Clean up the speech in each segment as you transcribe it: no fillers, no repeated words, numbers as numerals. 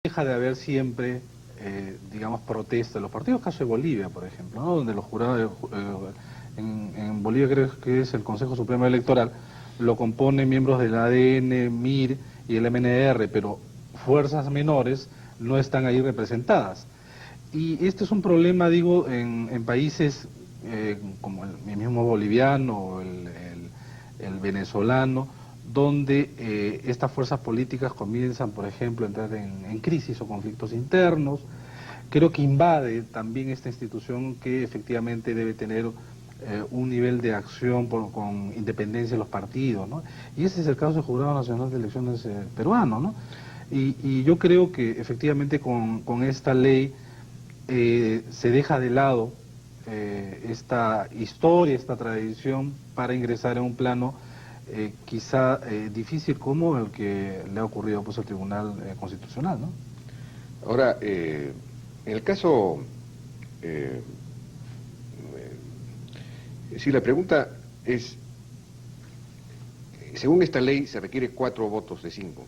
deja de haber siempre, digamos, protestas. Los partidos, caso de Bolivia, por ejemplo, ¿no? Donde los jurados, en Bolivia creo que es el Consejo Supremo Electoral, lo componen miembros del ADN, MIR y el MNR, pero fuerzas menores no están ahí representadas. Y este es un problema, digo, en países como el mismo boliviano o el venezolano, donde estas fuerzas políticas comienzan, por ejemplo, a entrar en crisis o conflictos internos. Creo que invade también esta institución que efectivamente debe tener un nivel de acción con independencia de los partidos, ¿no? Y ese es el caso del Jurado Nacional de Elecciones peruano, ¿no? Y yo creo que efectivamente con esta ley se deja de lado esta historia, esta tradición para ingresar en un plano quizá difícil como el que le ha ocurrido pues al Tribunal Constitucional, ¿no? Ahora, en el caso, si la pregunta es, según esta ley se requiere 4 votos de 5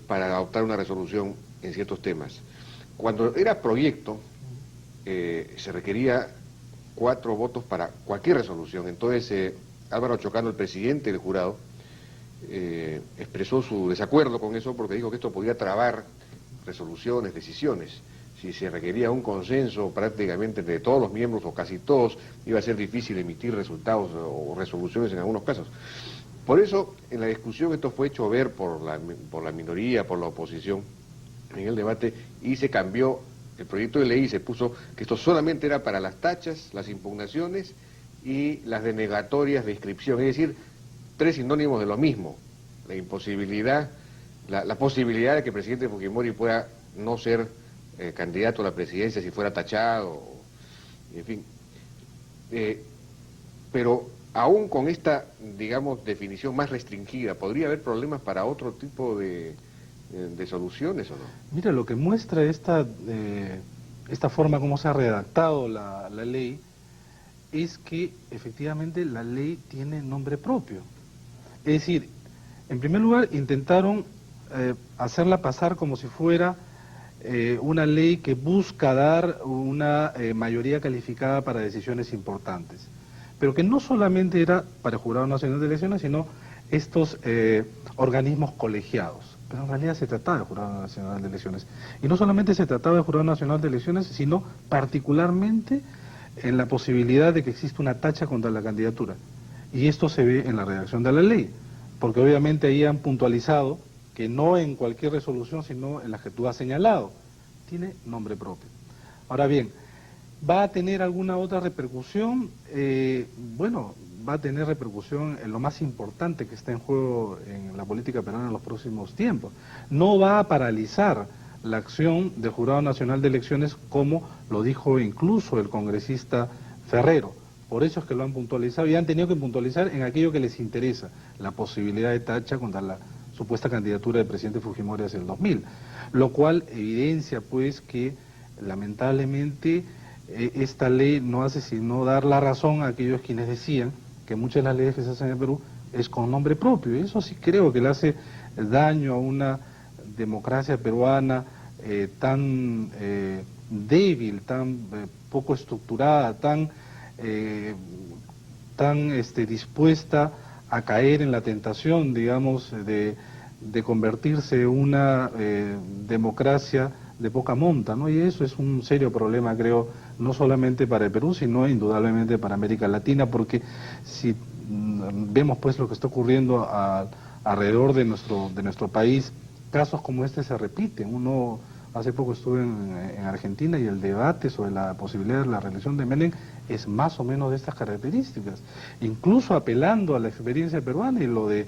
para adoptar una resolución en ciertos temas. Cuando era proyecto, se requería 4 votos para cualquier resolución. Entonces, Álvaro Chocano, el presidente del jurado, expresó su desacuerdo con eso porque dijo que esto podía trabar resoluciones, decisiones. Si se requería un consenso prácticamente de todos los miembros o casi todos, iba a ser difícil emitir resultados o resoluciones en algunos casos. Por eso, en la discusión esto fue hecho ver por la minoría, por la oposición, en el debate, y se cambió el proyecto de ley y se puso que esto solamente era para las tachas, las impugnaciones y las denegatorias de inscripción, es decir, 3 sinónimos de lo mismo: la imposibilidad, la posibilidad de que el presidente Fujimori pueda no ser candidato a la presidencia si fuera tachado, en fin. Pero aún con esta, digamos, definición más restringida, ¿podría haber problemas para otro tipo de soluciones o no? Mira, lo que muestra esta forma como se ha redactado la ley es que efectivamente la ley tiene nombre propio. Es decir, en primer lugar intentaron hacerla pasar como si fuera una ley que busca dar una mayoría calificada para decisiones importantes, pero que no solamente era para el Jurado Nacional de Elecciones, sino estos organismos colegiados. Pero en realidad se trataba del Jurado Nacional de Elecciones. Y no solamente se trataba del Jurado Nacional de Elecciones, sino particularmente en la posibilidad de que exista una tacha contra la candidatura. Y esto se ve en la redacción de la ley, porque obviamente ahí han puntualizado que no en cualquier resolución, sino en la que tú has señalado, tiene nombre propio. Ahora bien, ¿va a tener alguna otra repercusión? Bueno, va a tener repercusión en lo más importante que está en juego en la política peruana en los próximos tiempos. No va a paralizar la acción del Jurado Nacional de Elecciones, como lo dijo incluso el congresista Ferrero. Por eso es que lo han puntualizado y han tenido que puntualizar en aquello que les interesa, la posibilidad de tacha contra la supuesta candidatura del presidente Fujimori hacia el 2000, lo cual evidencia pues que lamentablemente esta ley no hace sino dar la razón a aquellos quienes decían que muchas de las leyes que se hacen en el Perú es con nombre propio, y eso sí creo que le hace daño a una democracia peruana tan débil, tan poco estructurada, tan dispuesta a caer en la tentación, digamos, de convertirse en una democracia de poca monta, ¿no? Y eso es un serio problema, creo, no solamente para el Perú, sino indudablemente para América Latina, porque si vemos pues lo que está ocurriendo alrededor de nuestro país, casos como este se repiten. Hace poco estuve en Argentina y el debate sobre la posibilidad de la reelección de Menem es más o menos de estas características, incluso apelando a la experiencia peruana, y lo de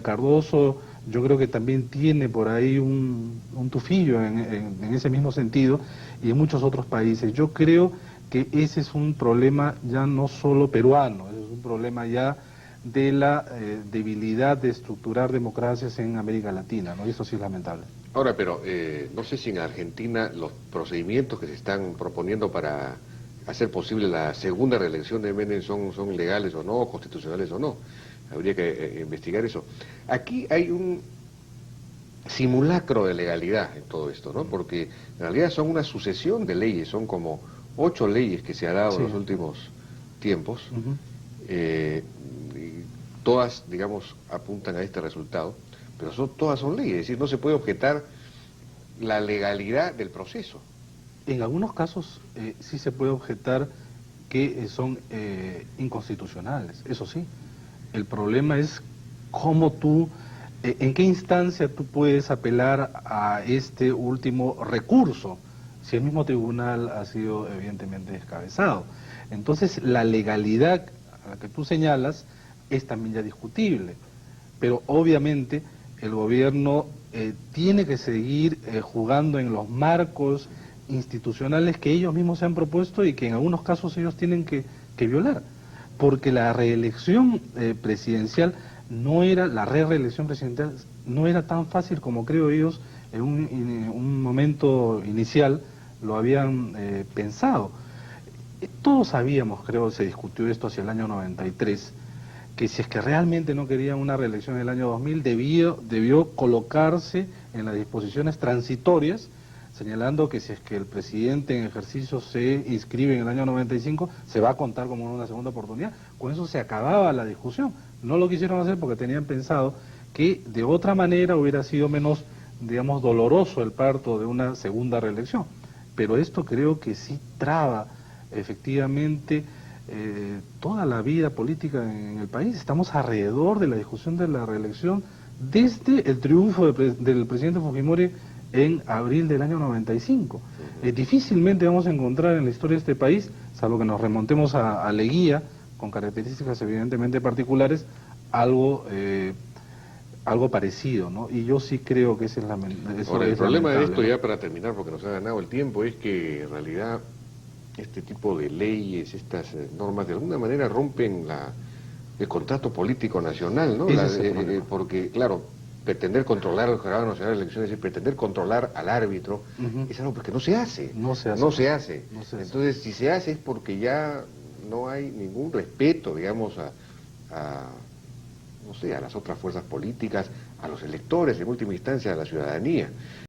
Cardoso yo creo que también tiene por ahí un tufillo en ese mismo sentido, y en muchos otros países. Yo creo que ese es un problema ya no solo peruano, es un problema ya de la debilidad de estructurar democracias en América Latina, ¿no? Y eso sí es lamentable. Ahora, pero no sé si en Argentina los procedimientos que se están proponiendo para hacer posible la segunda reelección de Menem son legales o no, constitucionales o no. Habría que investigar eso. Aquí hay simulacro de legalidad en todo esto, ¿no? Porque en realidad son una sucesión de leyes, son como 8 leyes que se ha dado Sí. en los últimos tiempos, Ujú. y todas, digamos, apuntan a este resultado, pero todas son leyes, es decir, no se puede objetar la legalidad del proceso. En algunos casos sí se puede objetar que son inconstitucionales, eso sí. El problema es cómo tú, en qué instancia tú puedes apelar a este último recurso, si el mismo tribunal ha sido evidentemente descabezado. Entonces, la legalidad a la que tú señalas es también ya discutible, pero obviamente el gobierno tiene que seguir jugando en los marcos institucionales que ellos mismos se han propuesto y que en algunos casos ellos tienen que violar, porque la reelección presidencial no era, la reelección presidencial no era tan fácil como creo ellos en un momento inicial lo habían pensado. Todos sabíamos, creo, se discutió esto hacia el año 93, que si es que realmente no querían una reelección en el año 2000, debió colocarse en las disposiciones transitorias, señalando que si es que el presidente en ejercicio se inscribe en el año 95, se va a contar como una segunda oportunidad. Con eso se acababa la discusión. No lo quisieron hacer porque tenían pensado que de otra manera hubiera sido menos, digamos, doloroso el parto de una segunda reelección. Pero esto creo que sí traba efectivamente toda la vida política en el país. Estamos alrededor de la discusión de la reelección desde el triunfo del presidente Fujimori en abril del año 95. Difícilmente vamos a encontrar en la historia de este país, salvo que nos remontemos a Leguía, con características evidentemente particulares, algo algo parecido, ¿no? Y yo sí creo que esa es Ahora, eso el es problema de lamentable, esto, ¿no? ya para terminar, porque nos ha ganado el tiempo, es que en realidad este tipo de leyes, estas normas, de alguna manera rompen el contrato político nacional, ¿no? Ese es el problema. Porque, claro, pretender controlar al Jurado Nacional de Elecciones y pretender controlar al árbitro Ujú. es algo que no se hace. No se hace, No pues. se hace. No se hace. Entonces, si se hace es porque ya no hay ningún respeto, digamos, no sé, a las otras fuerzas políticas, a los electores, en última instancia, a la ciudadanía.